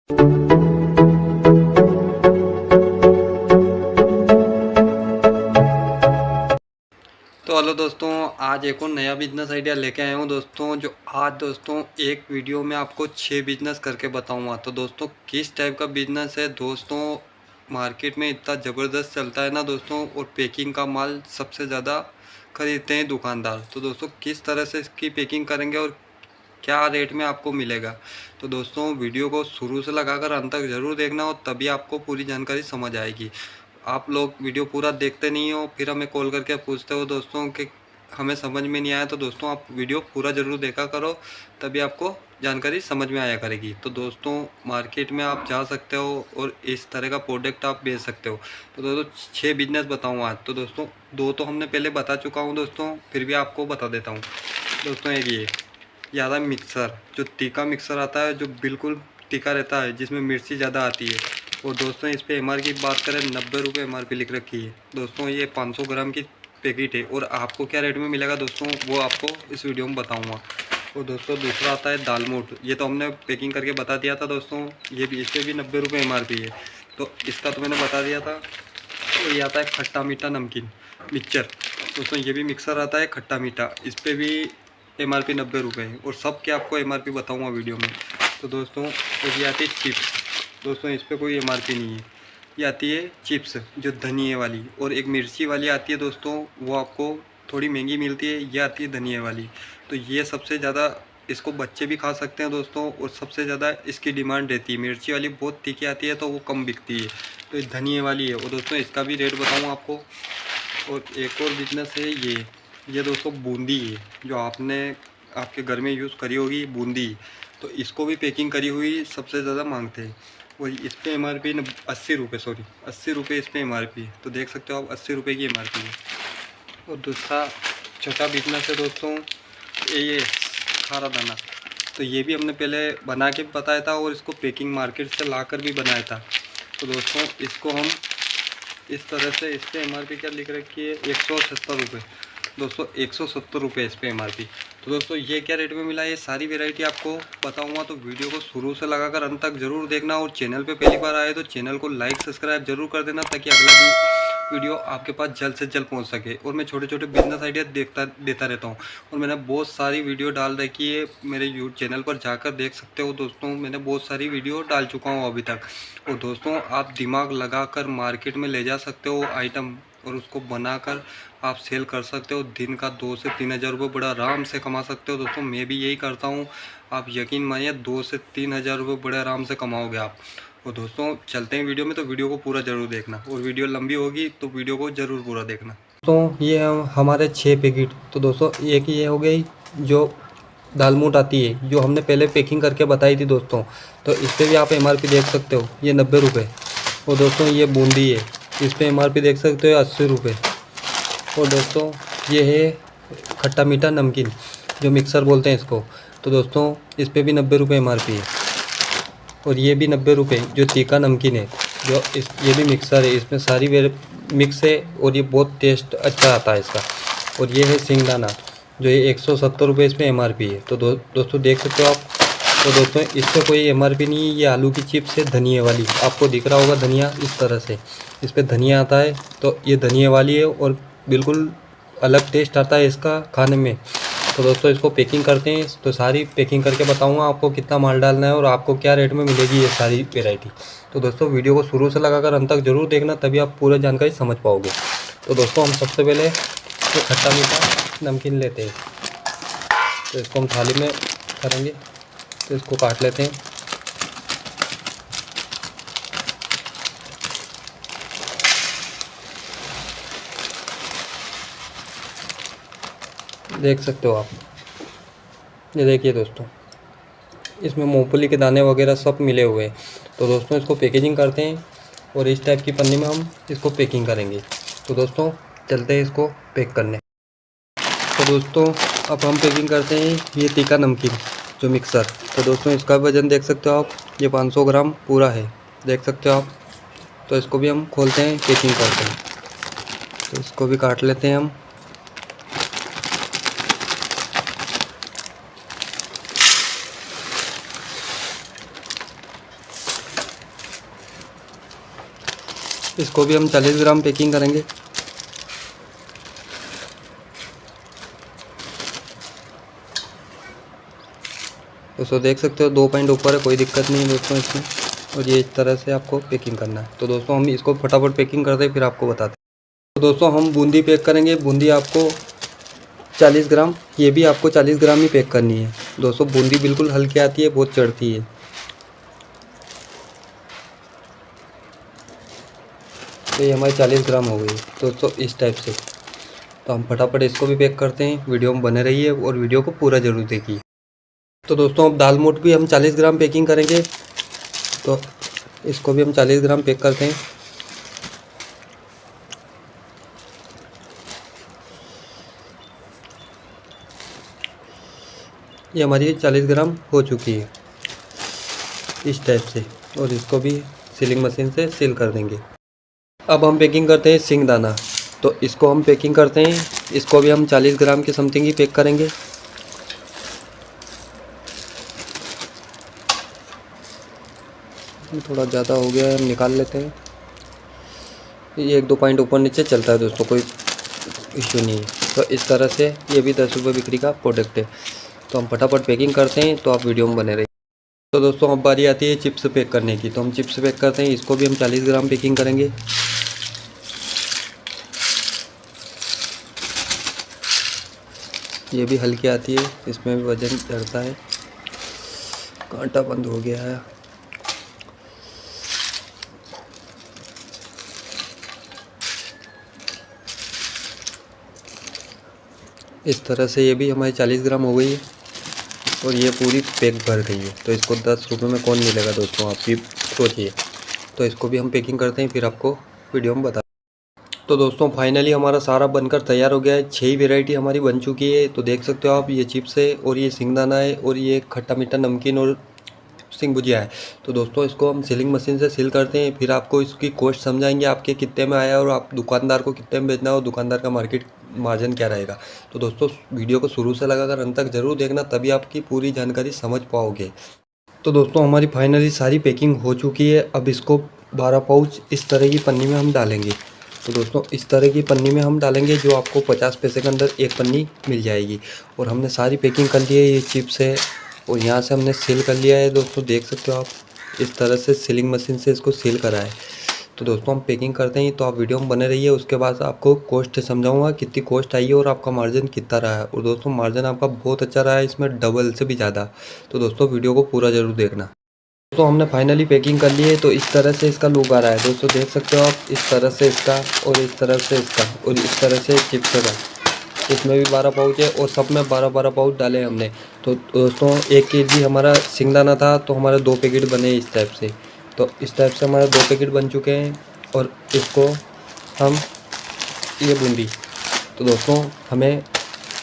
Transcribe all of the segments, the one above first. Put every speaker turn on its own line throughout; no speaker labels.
तो हेलो दोस्तों, आज एक और नया बिजनेस आइडिया लेके आया हूँ दोस्तों। जो आज दोस्तों एक वीडियो में आपको 6 बिजनेस करके बताऊँगा। तो दोस्तों किस टाइप का बिजनेस है दोस्तों, मार्केट में इतना ज़बरदस्त चलता है ना दोस्तों, और पैकिंग का माल सबसे ज़्यादा खरीदते हैं दुकानदार। तो दोस्तों किस तरह से इसकी पैकिंग करेंगे और क्या रेट में आपको मिलेगा, तो दोस्तों वीडियो को शुरू से लगाकर अंत तक ज़रूर देखना, और तभी आपको पूरी जानकारी समझ आएगी। आप लोग वीडियो पूरा देखते नहीं हो, फिर हमें कॉल करके पूछते हो दोस्तों कि हमें समझ में नहीं आया। तो दोस्तों आप वीडियो पूरा ज़रूर देखा करो, तभी आपको जानकारी समझ में आया करेगी। तो दोस्तों मार्केट में आप जा सकते हो और इस तरह का प्रोडक्ट आप बेच सकते हो। तो दोस्तों 6 बिजनेस बताऊँगा आज। तो दोस्तों 2 तो हमने पहले बता चुका हूँ दोस्तों, फिर भी आपको बता देता हूँ दोस्तों। एक ये आता है मिक्सर, जो तीखा मिक्सर आता है, जो बिल्कुल तीखा रहता है, जिसमें मिर्ची ज़्यादा आती है। और दोस्तों इस पे MR की बात करें, 90 रुपये MRP लिख रखी है दोस्तों। ये 500 ग्राम की पैकेट है, और आपको क्या रेट में मिलेगा दोस्तों वो आपको इस वीडियो में बताऊंगा। और दोस्तों दूसरा आता है दालमोट, ये तो हमने पैकिंग करके बता दिया था दोस्तों। ये भी, इस पर भी 90 रुपये MRP है, तो इसका तो मैंने बता दिया था। और ये आता है खट्टा मीठा नमकीन मिक्सचर दोस्तों। ये भी मिक्सर आता है खट्टा मीठा, इस पर भी MRP 90 रुपये है, और सब के आपको MRP बताऊँगा वीडियो में। तो दोस्तों और ये आती है चिप्स दोस्तों, इस पर कोई MRP नहीं है। ये आती है चिप्स जो धनिए वाली, और एक मिर्ची वाली आती है दोस्तों, वो आपको थोड़ी महंगी मिलती है। ये आती है धनिए वाली, तो ये सबसे ज़्यादा, इसको बच्चे भी खा सकते हैं दोस्तों, और सबसे ज़्यादा इसकी डिमांड रहती है। मिर्ची वाली बहुत तीखी आती है तो वो कम बिकती है, तो ये धनिए वाली है। और दोस्तों इसका भी रेट बताऊँ आपको। और एक और बिजनेस है ये दोस्तों बूंदी है, जो आपने आपके घर में यूज़ करी होगी बूंदी, तो इसको भी पैकिंग करी हुई सबसे ज़्यादा मांगते हैं। और इस पर MRP 80 रुपये, सॉरी 80 रुपये इस पर MRP है। तो देख सकते हो आप 80 रुपये की MRP है। और दूसरा छोटा बिजनेस है दोस्तों, ये खारा दाना। तो ये भी हमने पहले बना के बताया था, और इसको पैकिंग मार्केट से लाकर भी बनाया था। तो दोस्तों इसको हम इस तरह से, इस पर MRP क्या लिख रखी है, 170 रुपये दोस्तों, 170 रुपये इस पर MRP। तो दोस्तों ये क्या रेट में मिला, ये सारी वैरायटी आपको बताऊंगा। तो वीडियो को शुरू से लगाकर अंत तक ज़रूर देखना, और चैनल पे पहली बार आए तो चैनल को लाइक सब्सक्राइब जरूर कर देना, ताकि अगला भी वीडियो आपके पास जल्द से जल्द पहुंच सके। और मैं छोटे छोटे बिजनेस आइडिया देता रहता हूं, और मैंने बहुत सारी वीडियो डाल रखी है, मेरे यूट्यूब चैनल पर जाकर देख सकते हो दोस्तों। मैंने बहुत सारी वीडियो डाल चुका हूँ अभी तक। और दोस्तों आप दिमाग लगाकर मार्केट में ले जा सकते हो आइटम, और उसको बनाकर आप सेल कर सकते हो। दिन का 2 से 3 हज़ार रुपये बड़ा आराम से कमा सकते हो दोस्तों। मैं भी यही करता हूँ, आप यकीन मानिए 2 से 3 हज़ार रुपये बड़े आराम से कमाओगे आप। और दोस्तों चलते हैं वीडियो में, तो वीडियो को पूरा ज़रूर देखना, और वीडियो लंबी होगी तो वीडियो को ज़रूर पूरा देखना। तो ये हमारे 6 पैकेट। तो दोस्तों एक ये हो गई जो दालमोट आती है, जो हमने पहले पैकिंग करके बताई थी दोस्तों। तो इस पर भी आप MRP देख सकते हो, ये 90 रुपये। और दोस्तों ये बूंदी है, इस पर MRP देख सकते हो 80 रुपये। और दोस्तों ये है खट्टा मीठा नमकीन, जो मिक्सर बोलते हैं इसको। तो दोस्तों इस पर भी 90 रुपये MRP है। और ये भी 90 रुपये जो तीखा नमकीन है, जो ये भी मिक्सर है, इसमें सारी मिक्स है, और ये बहुत टेस्ट अच्छा आता है इसका। और ये है सिंगदाना, जो ये 170 रुपये इसमें MRP है। तो दोस्तों देख सकते हो आप। तो दोस्तों इस पर कोई MRP नहीं है। ये आलू की चिप्स है धनिए वाली, आपको दिख रहा होगा धनिया इस तरह से, इस पर धनिया आता है। तो ये धनिए वाली है, और बिल्कुल अलग टेस्ट आता है इसका खाने में। तो दोस्तों इसको पैकिंग करते हैं, तो सारी पैकिंग करके बताऊंगा आपको कितना माल डालना है, और आपको क्या रेट में मिलेगी ये सारी वैरायटी। तो दोस्तों वीडियो को शुरू से लगाकर अंत तक ज़रूर देखना, तभी आप पूरा जानकारी समझ पाओगे। तो दोस्तों हम सबसे पहले तो खट्टा मीठा नमकीन लेते हैं। तो इसको हम थाली में करेंगे, तो इसको काट लेते हैं। देख सकते हो आप, ये देखिए दोस्तों, इसमें मूंगफली के दाने वगैरह सब मिले हुए हैं। तो दोस्तों इसको पैकेजिंग करते हैं, और इस टाइप की पन्नी में हम इसको पैकिंग करेंगे। तो दोस्तों चलते हैं इसको पैक करने। तो दोस्तों अब हम पैकिंग करते हैं ये तीखा नमकीन जो मिक्सर। तो दोस्तों इसका वज़न देख सकते हो आप, ये 500 ग्राम पूरा है, देख सकते हो आप। तो इसको भी हम खोलते हैं, पैकिंग करते हैं। तो इसको भी काट लेते हैं हम। इसको भी हम 40 ग्राम पैकिंग करेंगे। दोस्तों देख सकते हो 2 पॉइंट ऊपर है, कोई दिक्कत नहीं है दोस्तों इसमें। और ये इस तरह से आपको पैकिंग करना है। तो दोस्तों हम इसको फटाफट पैकिंग करते हैं, फिर आपको बताते हैं। तो दोस्तों हम बूंदी पैक करेंगे। बूंदी आपको 40 ग्राम, ये भी आपको 40 ग्राम ही पैक करनी है। दोस्तों बूंदी बिल्कुल हल्की आती है, बहुत चढ़ती है। तो ये हमारी 40 ग्राम हो गई दोस्तों इस टाइप से। तो हम फटाफट इसको भी पैक करते हैं। वीडियो में बने रहिए और वीडियो को पूरा ज़रूर देखिए। तो दोस्तों अब दाल मोठ भी हम 40 ग्राम पैकिंग करेंगे। तो इसको भी हम 40 ग्राम पैक करते हैं। ये हमारी 40 ग्राम हो चुकी है इस टाइप से। और इसको भी सीलिंग मशीन से सील कर देंगे। अब हम पैकिंग करते हैं सिंगदाना। तो इसको हम पैकिंग करते हैं। इसको भी हम 40 ग्राम के समथिंग ही पैक करेंगे। थोड़ा ज़्यादा हो गया है, हम निकाल लेते हैं। ये 1-2 पॉइंट ऊपर नीचे चलता है दोस्तों, कोई इश्यू नहीं है। तो इस तरह से ये भी 10 रुपये बिक्री का प्रोडक्ट है। तो हम फटाफट पैकिंग करते हैं। तो आप वीडियो में बने रहिए। तो दोस्तों अब बारी आती है चिप्स पैक करने की। तो हम चिप्स पैक करते हैं। इसको भी हम 40 ग्राम पैकिंग करेंगे। ये भी हल्की आती है, इसमें भी वजन चढ़ता है। कांटा बंद हो गया है। इस तरह से ये भी हमारी 40 ग्राम हो गई है। और ये पूरी पैक भर गई है। तो इसको 10 रुपये में कौन मिलेगा दोस्तों, आप भी सोचिए। तो इसको भी हम पैकिंग करते हैं, फिर आपको वीडियो में बता। तो दोस्तों फाइनली हमारा सारा बनकर तैयार हो गया है। 6 वेराइटी हमारी बन चुकी है। तो देख सकते हो आप, ये चिप्स है और ये सिंगदाना है और ये खट्टा मीठा नमकीन और सिंग भुजिया है। तो दोस्तों इसको हम सीलिंग मशीन से सील करते हैं, फिर आपको इसकी कॉस्ट समझाएंगे आपके कितने में आया और आप दुकानदार को कितने में बेचना है और दुकानदार का मार्केट मार्जिन क्या रहेगा। तो दोस्तों वीडियो को शुरू से लगाकर अंत तक ज़रूर देखना, तभी आपकी पूरी जानकारी समझ पाओगे। तो दोस्तों हमारी फाइनली सारी पैकिंग हो चुकी है। अब इसको 12 पाउच इस तरह की पन्नी में हम डालेंगे। तो दोस्तों इस तरह की पन्नी में हम डालेंगे, जो आपको 50 पैसे के अंदर एक पन्नी मिल जाएगी। और हमने सारी पैकिंग कर ली है। ये चिप्स है और यहाँ से हमने सील कर लिया है। दोस्तों देख सकते हो आप, इस तरह से सीलिंग मशीन से इसको सील करा है। तो दोस्तों हम पैकिंग करते हैं। तो आप वीडियो में बने रहिए। उसके बाद आपको कॉस्ट समझाऊंगा कितनी कॉस्ट आई है और आपका मार्जिन कितना रहा है। और दोस्तों मार्जिन आपका बहुत अच्छा रहा है, इसमें डबल से भी ज़्यादा। तो दोस्तों वीडियो को पूरा ज़रूर देखना। तो हमने फाइनली पैकिंग कर ली है। तो इस तरह से इसका लुक आ रहा है दोस्तों, देख सकते हो आप। इस तरह से इसका और इस तरह से इसका और इस तरह से चिप्स का। इसमें भी 12 पाउच है और सब में 12-12 पाउच डाले हमने। तो दोस्तों 1 केजी हमारा सिंगदाना था, तो हमारे 2 पैकेट बने इस टाइप से। तो इस टाइप से हमारे 2 पैकेट बन चुके हैं। और इसको हम ये बूंदी, तो दोस्तों हमें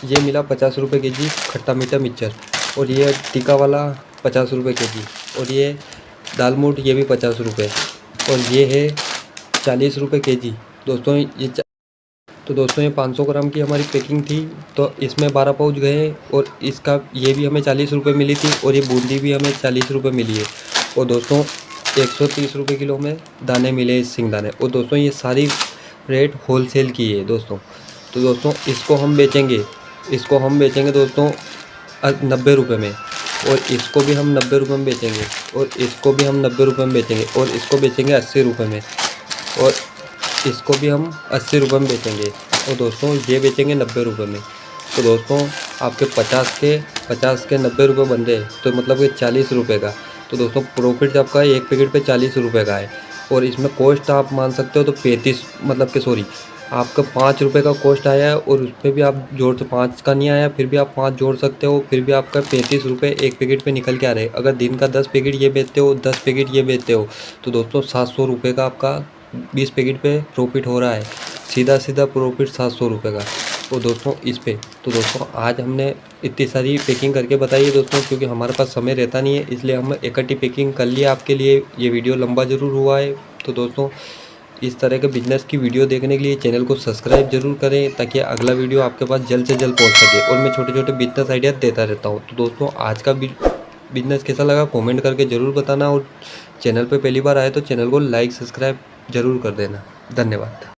ये मिला 50 रुपये के जी खट्टा मीठा मिक्सचर। और ये टीका वाला 50 रुपये के जी। और ये दाल मोठ, ये भी 50 रुपये। और ये है 40 रुपये के जी दोस्तों। तो दोस्तों ये 500 ग्राम की हमारी पैकिंग थी। तो इसमें 12 पाउच गए और इसका ये भी हमें 40 रुपये मिली थी। और ये बूंदी भी हमें 40 रुपये मिली है। और दोस्तों 130 रुपये किलो में दाने मिले इस सिंगदाने। और दोस्तों ये सारी रेट होलसेल की है दोस्तों। तो दोस्तों इसको हम बेचेंगे दोस्तों 90 रुपये में। और इसको भी हम 90 रुपये में बेचेंगे। और इसको भी हम 90 रुपये में बेचेंगे। और इसको बेचेंगे 80 रुपये में। और इसको भी हम 80 रुपये में बेचेंगे। और दोस्तों ये बेचेंगे 90 रुपये में। तो दोस्तों आपके 50 के 90 रुपये बन रहे, तो मतलब कि 40 रुपये का। तो दोस्तों प्रॉफिट आपका एक पैकेट पे 40 रुपये का है। और इसमें कॉस्ट आप मान सकते हो तो 35, मतलब कि सॉरी, आपका 5 रुपये का कॉस्ट आया है। और उस पर भी आप जोड़, तो 5 का नहीं आया, फिर भी आप 5 जोड़ सकते हो। फिर भी आपका 35 रुपये एक पैकेट पे निकल के आ रहे हैं। अगर दिन का 10 पैकेट ये बेचते हो, 10 पैकेट ये बेचते हो, तो दोस्तों 700 रुपये का आपका 20 पैकेट पे प्रॉफिट हो रहा है। सीधा प्रॉफिट 700 रुपये का। तो दोस्तों इस पे, तो दोस्तों आज हमने इतनी सारी पैकिंग करके बताई है दोस्तों, क्योंकि हमारे पास समय रहता नहीं है, इसलिए हम इकट्ठी पैकिंग कर लिया आपके लिए। ये वीडियो लंबा ज़रूर हुआ है। तो दोस्तों इस तरह के बिजनेस की वीडियो देखने के लिए चैनल को सब्सक्राइब जरूर करें, ताकि अगला वीडियो आपके पास जल्द से जल्द पहुंच सके। और मैं छोटे छोटे बिजनेस आइडिया देता रहता हूं। तो दोस्तों आज का बिजनेस कैसा लगा कमेंट करके ज़रूर बताना। और चैनल पे पहली बार आए तो चैनल को लाइक सब्सक्राइब ज़रूर कर देना। धन्यवाद।